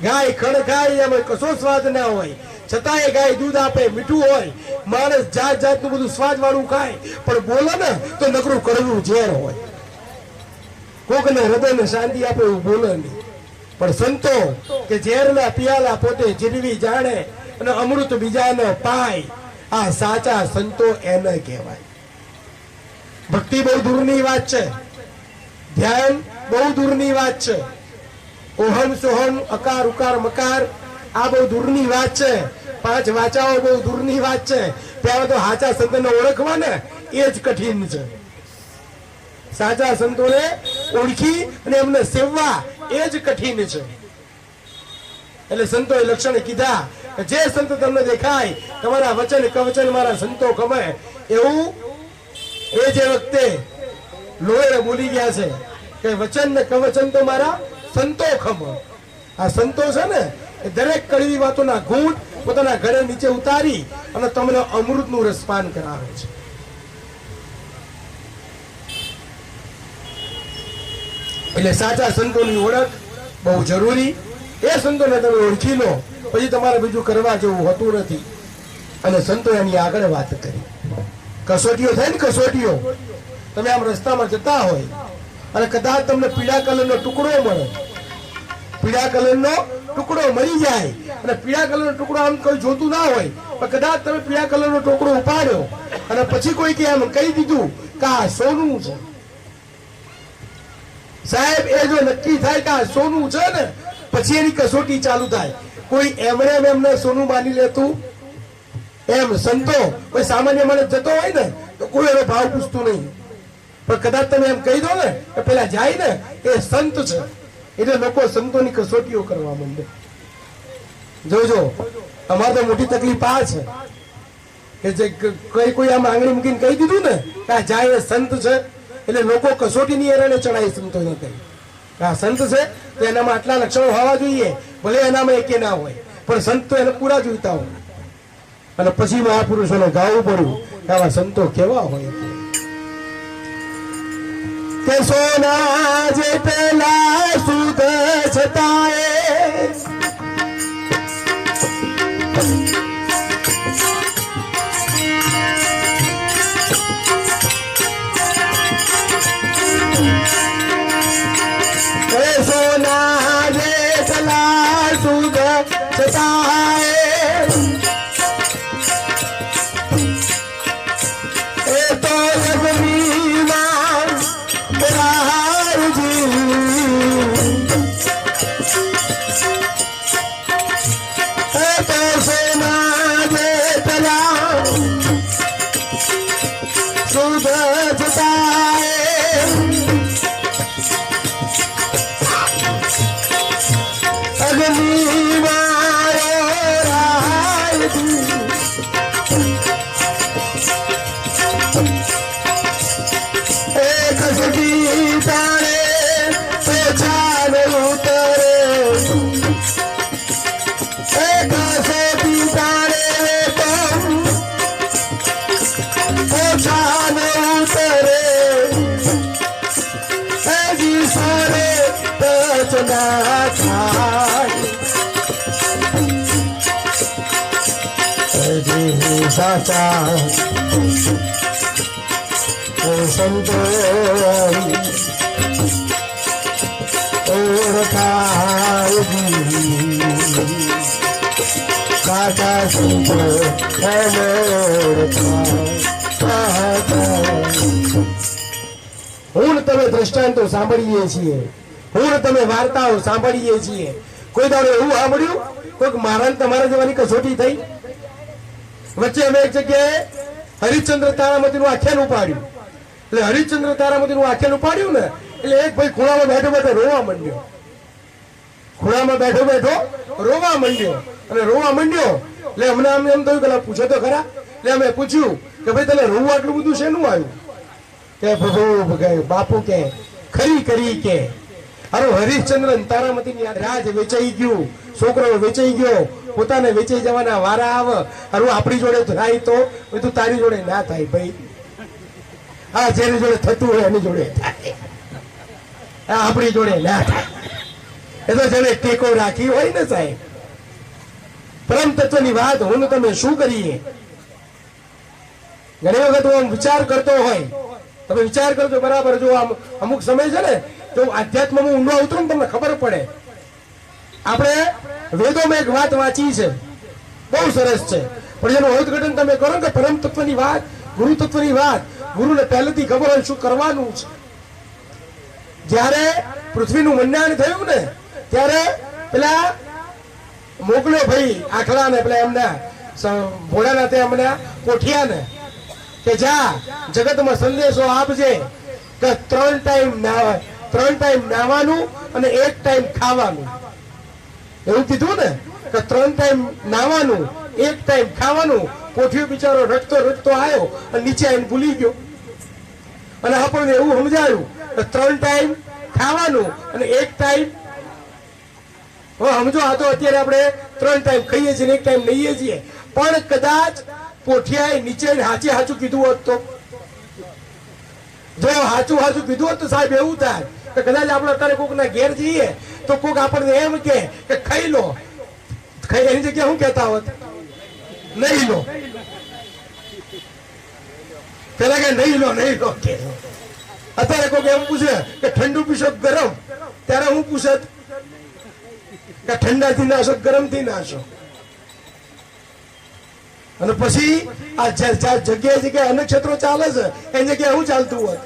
ગાય ખડ ખાય એમાં કશો સ્વાદ ના હોય, છતાં એ ગાય દૂધ આપે મીઠું હોય. માણસ જાત જાતનું બધું સ્વાદ વાળું ખાય, પણ બોલે ને તો નકરું કડવું ઝેર હોય. કોકને હૃદયને શાંતિ આપે એવું બોલે નહીં. પણ સંતો કે ઝેરના પિયાલા પોતે જીરવી જાણે અને અમૃત બીજાને પાય, આ સાચા સંતો એને કહેવાય. ભક્તિ બહુ દૂરની વાત છે, ધ્યાન બહુ દૂરની વાત છે. ઓહમ સોહમ અકાર ઉકાર મકાર આ બહુ દૂરની વાત છે. 5 વાચાઓ બહુ દૂરની વાત છે. ત્યારે તો સાચા સંતોને ઓળખવા ને એ જ કઠિન છે. સાચા સંતોને ઓળખી અને એમને સેવવા એ જ કઠિન છે. એટલે સંતોએ લક્ષણ કીધા કે જે સંત તમને દેખાય, તમારા વચન કવચન મારા સંતો ગમે, એવું એ જે વખતે લોહે બોલી ગયા છે કે વચન ને કવચન તો મારા સંતો ખમે. આ સંતો છે ને એ દરેક કડવી વાતોના ઘૂંટ પોતાના ઘરે નીચે ઉતારી અને તમને અમૃતનું રસપાન કરાવે છે. એટલે સાચા સંતોની ઓળખ બહુ જરૂરી. એ સંતોને તમે ઓળખી લો, પછી તમારે બીજું કરવા જેવું હોતું નથી. અને સંતો એની આગળ વાત કરી. કસોટીઓ થાય ને, કસોટીઓ. તમે આમ રસ્તામાં જતા હોય અને કદાચ તમને પીળા કલરનો ટુકડો મળે, પીળા કલરનો ટુકડો મળી જાય, અને પીળા કલરનો ટુકડો આમ કોઈ જોતું ના હોય, પણ કદાચ તમે પીળા કલરનો ટુકડો ઉપાડ્યો અને પછી કોઈ કે એમ કહી દીધું કે આ સોનું છે. સાહેબ, એ જો નક્કી થાય કે આ સોનું છે ને, પછી એની કસોટી ચાલુ થાય. કોઈ એમને સોનું માની લેતું? એમ સંતો કોઈ સામાન્ય માણસ જતો હોય ને તો કોઈ એનો ભાવ પૂછતું નહીં. પણ કદાચ તમે એમ કહી દો ને કે પેલા જાય ને એ સંત છે, એટલે લોકો સંતોની કસોટીઓ કરવા માંડે. જોજો, અમારે તો મોટી તકલીફ આ છે કે જે કોઈ આમ આંગળી મૂકીને કહી દીધું ને કે આ જાય એ સંત છે, એટલે લોકો કસોટીની એરણે ચડાય સંતોને કહી. આ સંત છે તો એનામાં આટલા લક્ષણો હોવા જોઈએ, ભલે એનામાં એકે ના હોય, પણ સંત તો એને પૂરા જોઈતા હોય. અને પછી મહાપુરુષોને ગાવું પડ્યું કે આવા સંતો કેવા હોય કે સોના જેટલા સુધ છતાંય સોના જેટલા સુધ છતાંય એ તો જગવીમાં બિરાજી એ તો સોના જેટલા સુધ છતાંય અગ્નિ મારો રાયજી એક સદી તારે પેછાન ઉતરે એક સદી તારે તો પેછાન ઉતરે હજી સારે રચના થાય સાચા સંતો ઓળખાય સાચા સંતો હું તમે દ્રષ્ટાંતો સાંભળીએ છીએ, હું તમે વાર્તાઓ સાંભળીએ છીએ. કોઈ દાડો એવું સાંભળ્યું કોઈક મારા તમારા જવાની કસોટી થઈ? વચ્ચે અમે એક જગ્યાએ હરિશ્ચંદ્ર તારામતીનું આખ્યાન ઉપાડ્યું. એટલે હરિશ્ચંદ્ર તારામતીનું આખ્યાન ઉપાડ્યું ને એટલે એક ભાઈ ખૂણામાં બેઠો બેઠો રોવા માંડ્યો. ખૂણામાં બેઠો બેઠો રોવા માંડ્યો અને રોવા માંડ્યો એટલે અમને અમને એમ થયું કે પૂછો તો ખરા. એટલે અમે પૂછ્યું કે ભાઈ તને રોવું આટલું બધું શેનું આવ્યું? કે પ્રભુ બાપુ કે ખરી કરી કે અરે હરિશ્ચંદ્ર તારામતી રાજ વેચાઈ ગયું, છોકરો વેચાઈ ગયો, પોતાને વેચાઈ જવાના વારા આવે. અરે આપણી જોડે થાય તો બધું તારી જોડે ના થાય ભાઈ. હા, જેની જોડે થતું હોય એની જોડે થાય, આપણી જોડે ના થાય. એ તો જેને ટેકો રાખી હોય ને સાહેબ. પરમ તત્વની વાત હું તમે શું કરીએ? ઘણી વખત હું વિચાર કરતો હોય, તમે વિચાર કરજો બરાબર. જો અમુક સમય છે ને તો આધ્યાત્મમાં ઊંડો ઉતરો ને તમને ખબર પડે. આપણે વેદોમાં એક વાત વાંચી છે, બહુ સરસ છે, પણ એનું અર્થઘટન તમે કરો કે પરમ તત્વની વાત, ગુરુ તત્વની વાત, ગુરુને પહેલેથી ખબર હોય શું કરવાનું છે. જયારે પૃથ્વીનું મંડાણ થયું ને ત્યારે પેલા મોકલ્યો ભાઈ આખલા ને પેલા એમના ભોળાનાથે એમના કોઠિયા ને કે જા જગતમાં સંદેશો આપજે કે 3 ટાઈમ નાવાનું અને 1 ટાઈમ ખાવાનું. એવું કીધું ને કે 3 ટાઈમ નાવાનું 1 ટાઈમ ખાવાનું. કોઠિયો બિચારો રડતો રડતો આવ્યો અને નીચે આવીને ભૂલી ગયો. અને આપણને એવું સમજાયું કે 3 ટાઈમ ખાવાનું અને 1 ટાઈમ. સમજો, આ તો અત્યારે આપણે 3 ટાઈમ ખાઈએ છીએ 1 ટાઈમ નહીએ છીએ. પણ કદાચ કોઠિયાએ નીચે હાચું કીધું હોત તો, જો હાચું કીધું હોત તો સાહેબ એવું થાય કે કદાચ આપણે અત્યારે કોકના ઘેર જઈએ તો કોક આપણને એમ કે ખાઈ લો. એની જગ્યાએ શું કહેતા હોત? નહીં લો. પેલા કે નહીં લો કે. અત્યારે કોક એમ પૂછે કે ઠંડુ પીશો ગરમ, ત્યારે હું પૂછે કે ઠંડાથી નાશો ગરમથી નાશો. અને પછી આ જગ્યાએ અનેક ક્ષેત્રો ચાલે છે એની જગ્યાએ શું ચાલતું હોત?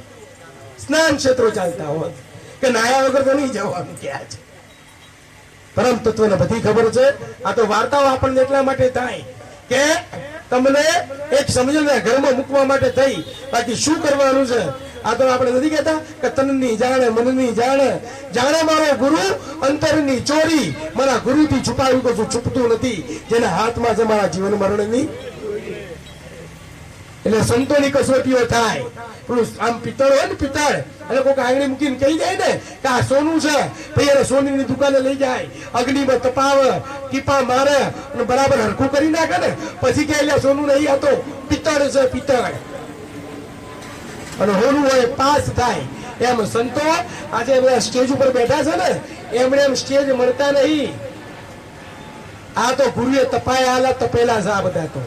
સ્નાન ક્ષેત્રો ચાલતા હોત કે નાયા વગર તો નહીં જવાનું ક્યાં છે. પરમ તત્વને બધી ખબર છે. આ તો વાર્તાઓ આપણને એટલા માટે થાય કે તમને એક સમજણને ઘરમાં મૂકવા માટે થઈ. બાકી શું કરવાનું છે આ તો આપણે નથી કહેતા કે તનની જાણે મનની જાણે, જાણે મારો ગુરુ અંતરની ચોરી, મારા ગુરુથી છુપાવ્યું કશું છુપતું નથી, જેના હાથમાં છે મારા જીવન મરણની. એટલે સંતોની કસોટીઓ થાય આમ પિત્તળ હોય ને પિત્તળ, એટલે કોઈક આંગળી મૂકીને કહી જાય ને કે આ સોનું છે, પછી એને સોનીની દુકાને લઈ જાય, અગ્નિમાં તપાવે, ટીપા મારે અને બરાબર હરખું કરી નાખે ને પછી કે એટલે સોનું નહીં, આ તો પિત્તળ છે પિત્તળ. અને હોનું હોય પાસ થાય. એમ સંતો આજે બધા સ્ટેજ ઉપર બેઠા છે ને એમણે એમ સ્ટેજ મળતા નહીં. આ તો ગુરુએ તપાયા આલા તપેલા છે. આ બધા તો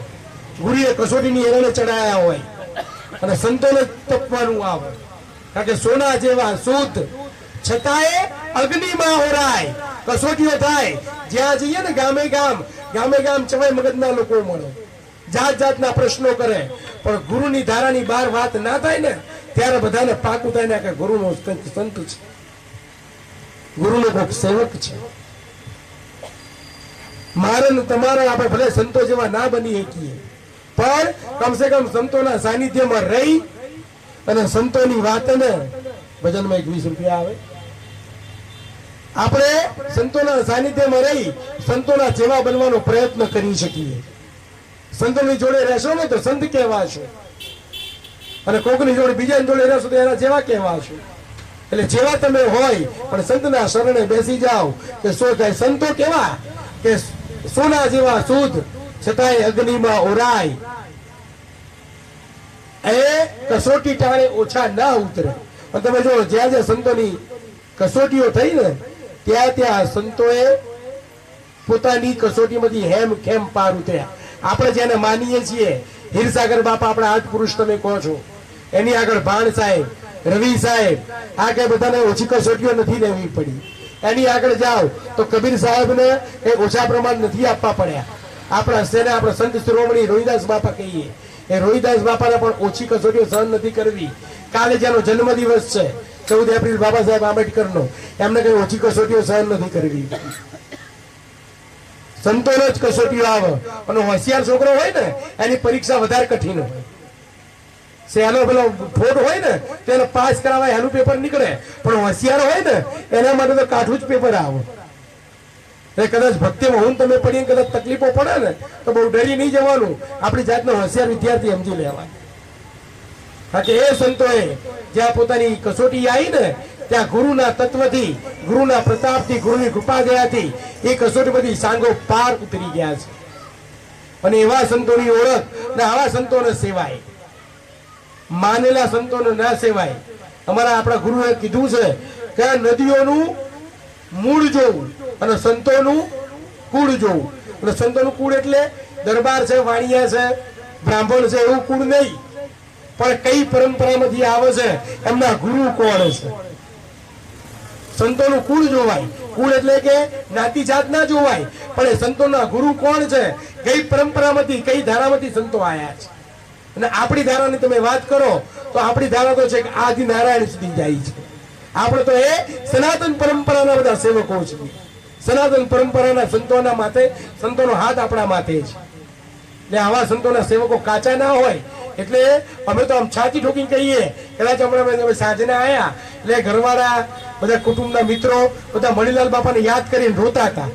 ગુરુએ કસોટીની એરણે ચડાયા હોય અને સંતોને તપવાનું આવે. કારણ કે સોના જેવા શુદ્ધ છતાંય અગ્નિમાં હોરાય, કસોટીઓ થાય. જ્યાં જઈએ ને ગામે ગામ ચવાય મગજના લોકો મળે, જાત જાતના પ્રશ્નો કરે, પણ ગુરુની ધારાની બહાર વાત ના થાય ને ત્યારે બધાને પાકું થાય ને કે ગુરુનો સંત છે, ગુરુનો કોઈક સેવક છે. મારે ને તમારે આપણે ભલે સંતો જેવા ના બની શકીએ પણ કમસે કમ સંતોના સાનિધ્યમાં રહી અને સંતોની વાતને ભજનમાં 20 રૂપિયા આવે. આપણે સંતોના સાનિધ્યમાં રહી સંતોના જેવા બનવાનો પ્રયત્ન કરી શકીએ. સંતોની જોડે રહેશો ને તો સંત કહેવાશો, અને કોકની જોડે બીજાની જોડે રહેશો તો એના જેવા કહેવાશો. એટલે જેવા તમે હોય પણ સંતના શરણે બેસી જાઓ કે શું થાય. સંતો કેવા કે સોના જેવા શુદ્ધ છતાંય અગ્નિમાં ઓરાય. એ કસોટી ટાણે ઓછા ના ઉતરે. પણ તમે જો જ્યાં જ્યાં સંતોની કસોટીઓ થઈ ને ત્યાં સંતોએ પોતાની કસોટીમાંથી હેમ ખેમ પાર ઉતર્યા. આપણે જેને માનીએ છીએ હીરસાગર બાપા, આપણા આઠ પુરુષ તમે કહો છો, એની આગળ ભાણ સાહેબ, રવિ સાહેબ, આ કઈ બધાને ઓછી કસોટીઓ નથી લેવી પડી. એની આગળ જાઓ તો કબીર સાહેબને એ ઓછા પ્રમાણ નથી આપવા પડ્યા. આપણા સેને આપણે સંત શિરોમણી રોહિદાસ બાપા કહીએ, એ રોહિદાસ બાપાને પણ ઓછી કસોટીઓ સહન નથી કરવી. કાલે જેનો જન્મદિવસ છે 14 એપ્રિલ બાબા સાહેબ આંબેડકરનો, એમને કઈ ઓછી કસોટીઓ સહન નથી કરવી. સંતોનો જ કસોટીઓ આવે. અને હોશિયાર છોકરો હોય ને એની પરીક્ષા વધારે કઠિન હોય. સહેલો પેલો ફોટ હોય ને તેને પાસ કરાવવા એનું પેપર નીકળે, પણ હોશિયાર હોય ને એના માટે તો કાઠું જ પેપર આવે. એ કદાચ ભક્તિમાં હું તમે પડીને કદાચ તકલીફો પડે ને તો બહુ ડરી નહીં જવાનું. આપણી જાતનો હોશિયાર વિદ્યાર્થી સમજી લેવાય. કારણ કે એ સંતોએ જ્યાં પોતાની કસોટી આવી ને ત્યાં ગુરુના તત્વથી, ગુરુના પ્રતાપથી, ગુરુની કૃપા દયાથી એ કસોટી બધી સાંગો પાર ઉતરી ગયા છે. અને એવા સંતોની ઓળખ ને આવા સંતોને સેવાય, માનેલા સંતોને ના સેવાય. અમારા આપણા ગુરુએ કીધું છે કે નદીઓનું મૂળ જોવું અને સંતોનું કુળ જોવું. અને સંતોનું કુળ એટલે દરબાર છે, વાણિયા છે, બ્રાહ્મણ છે એવું કુળ નહીં, પણ કઈ પરંપરામાંથી આવે છે, એમના ગુરુ કોણ છે. સંતોનું કુળ જોવાય. કુળ એટલે કે જ્ઞાતિ જાત ના જોવાય, પણ એ સંતોના ગુરુ કોણ છે, કઈ પરંપરામાંથી, કઈ ધારામાંથી સંતો આયા છે. અને આપણી ધારાની તમે વાત કરો તો આપણી ધારા તો છે કે આદિ નારાયણ સુધી જાય છે. આપણે તો એ સનાતન પરંપરાના બધા સેવકો છીએ. સનાતન પરંપરાના સંતોના માથે, સંતોનો હાથ આપણા માથે છે. એટલે આવા સંતોના સેવકો કાચા ના હોય. એટલે અમે તો આમ છાતી ઠોકીને કહીએ. કદાચ હમણાં સાંજના આયા એટલે ઘરવાળા બધા કુટુંબના મિત્રો બધા મણિલાલ બાપાને યાદ કરીને રોતા હતા.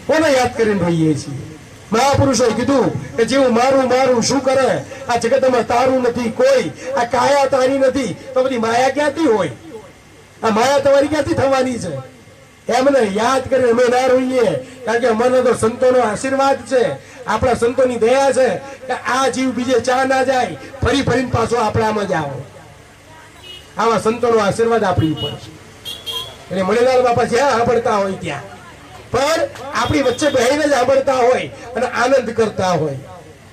કોને યાદ કરીને રોઈએ છીએ? મહાપુરુષોએ કીધું કે જેવું મારું મારું શું કરે, આ જગતમાં તારું નથી કોઈ, આ કાયા તારી નથી, તો બધી માયા ક્યાંથી હોય? આ માયા તમારી ક્યાંથી થવાની છે? એમને યાદ કરીને અમે ના રોઈએ. કારણ કે અમને તો સંતોનો આશીર્વાદ છે, આપણા સંતોની દયા છે કે આ જીવ બીજે ચા ના જાય, ફરી ફરીને પાછો આપણામાં જ આવો. આવા સંતોનો આશીર્વાદ આપણી ઉપર છે. એટલે મણિલાલ બાપા જ્યાં સાંભળતા હોય ત્યાં પણ આપણી વચ્ચે બહેને જ સાંભળતા હોય અને આનંદ કરતા હોય.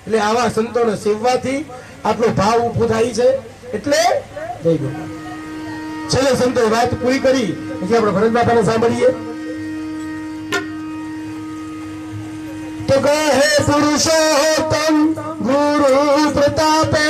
એટલે આવા સંતોને સેવવાથી આટલો ભાવ ઉભો થાય છે. એટલે જય ગુરુ. છેલ્લે સંતોએ વાત પૂરી કરી પછી આપણે ભરત બાપાને સાંભળીએ. તો કહે પુરુષોત્તમ ગુરુ પ્રતાપે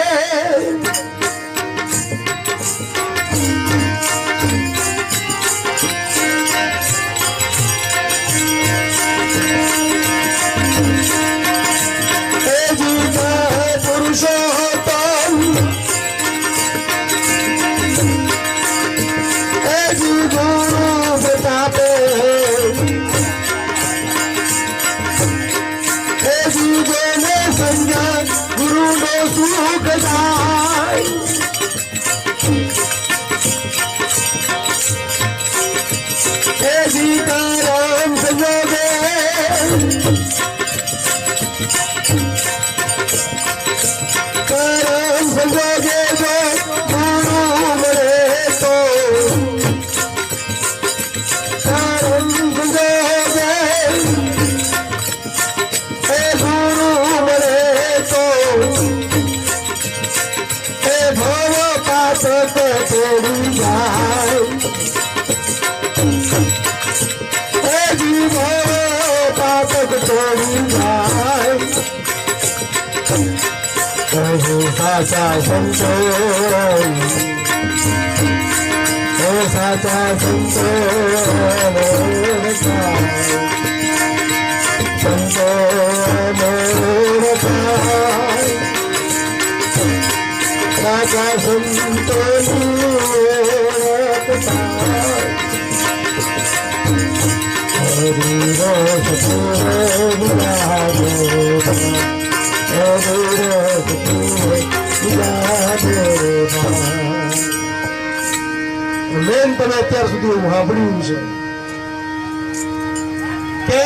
ગુરુ નો સુખ પાપક તોડી જાય એ જીવો પાપક તોડી જાય કહે સાચા સંતો સાચા સંતો સંતો સાચા સંતો મેન તમે અત્યાર સુધી એવું સાંભળ્યું છે કે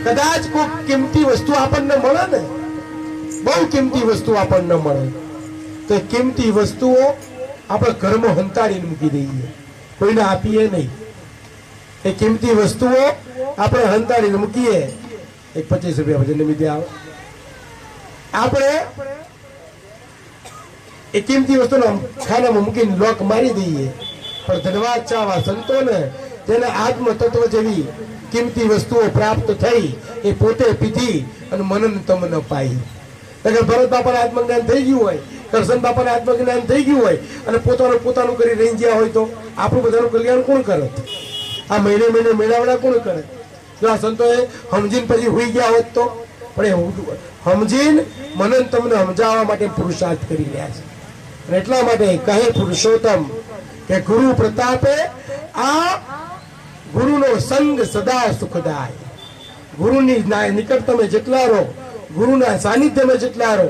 કદાચ કોઈ કિંમતી વસ્તુ આપણને મળે ને, બહુ કિંમતી વસ્તુ આપણને મળે તો કિંમતી વસ્તુઓ આપણે ઘરમાં હંતાડીને મૂકી દઈએ, કોઈને આપીએ નહીં. એ કિંમતી વસ્તુઓ આપણે હંતાડીને મૂકીએ. એક 25 રૂપિયા ભજન નિમિત્તે આવે, આપણે એ કિંમતી વસ્તુને ખાનામાં મૂકીને લોક મારી દઈએ. પણ ધન્યવાદ ચાવા સંતોને જેને આત્મ તત્વ જેવી કિંમતી વસ્તુઓ પ્રાપ્ત થઈ એ પોતે પીધી અને મનન તમને પાઈ. ભરત બાપાને આત્મજ્ઞાન થઈ ગયું હોય, કરશન બાપાને આત્મજ્ઞાન થઈ ગયું હોય અને પોતાનું કરી રહી ગયા હોય તો આપણું બધાનું કલ્યાણ કોણ કરે? આ મહિને મેળાવડા કોણ કરે? જો આ સંતોએ સમજીને પછી હોઈ ગયા હોત તો. પણ એ સમજીને મનન તમને સમજાવવા માટે પુરુષાર્થ કરી રહ્યા છે. અને એટલા માટે કહે પુરુષોત્તમ કે ગુરુ પ્રતાપે આ ગુરુનો સંગ સદા સુખદાય. ગુરુની નિકટ તમે જેટલા રહો, ગુરુના સાનિધ્યમાં જેટલા રહો,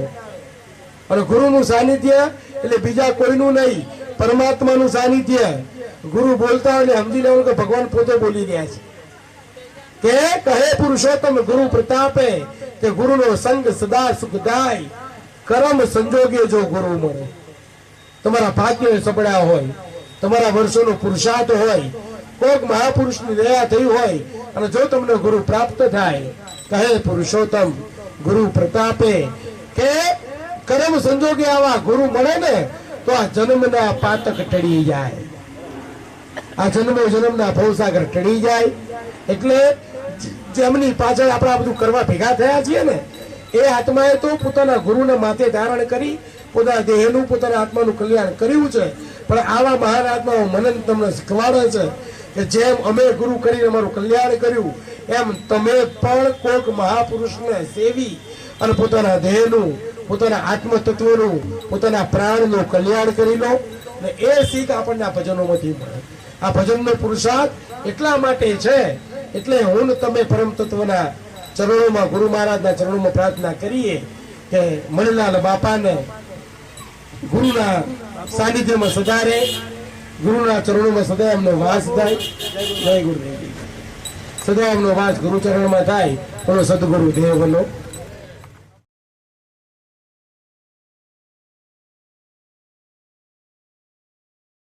અને ગુરુનું સાનિધ્ય એટલે બીજા કોઈનું નહીં, પરમાત્માનું સાનિધ્ય. ગુરુ બોલતા હોય સમજી લેવાનું કે ભગવાન પોતે બોલી રહ્યા છે. કે કહે પુરુષોત્તમ ગુરુ પ્રતાપે કે ગુરુનો સંગ સદા સુખદાય. કરમ સંજોગે જો ગુરુ મળે, તમારા ભાગ્ય સબળ્યા હોય, તમારા વર્ષોનો પુરુષાર્થ હોય, કોઈક મહાપુરુષની દયા થઈ હોય અને જો તમને ગુરુ પ્રાપ્ત થાય, કહે પુરુષોત્તમ ગુરુ પ્રતાપે કે કરમ સંજોગે આવા ગુરુ મળે ને તો આ જન્મના પાતક ટળી જાય, આ જન્મના ભવસાગર ટળી જાય. એટલે જેમની પાછળ આપણે બધું કરવા ભેગા થયા છીએ ને એ આત્માએ તો પોતાના ગુરુને માથે ધારણ કરી પોતાના દેહનું પોતાના આત્માનું કલ્યાણ કર્યું છે. પણ આવા મહાન આત્માઓ મનન તમને શીખવાડે છે કે જેમ અમે ગુરુ કરીને અમારું કલ્યાણ કર્યું એમ તમે પણ કોઈક મહાપુરુષને સેવી અને પોતાના દેહનું, પોતાના આત્મતત્વનું, પોતાના પ્રાણનું કલ્યાણ કરી લો. અને એ શીખ આપણને આ ભજનોમાંથી મળે. આ ભજનનો પુરુષાર્થ એટલા માટે છે. એટલે હું તમે પરમ તત્વના ચરણોમાં, ગુરુ મહારાજના ચરણોમાં પ્રાર્થના કરીએ કે મણિલાલ બાપાને ગુરુના સાનિધ્યમાં સદા રહે, ગુરુના ચરણોમાં સદા એમનો વાસ થાય. જય ગુરુદેવ. સદા એમનો વાસ ગુરુ ચરણમાં થાય. બોલો સદગુરુ દેવનો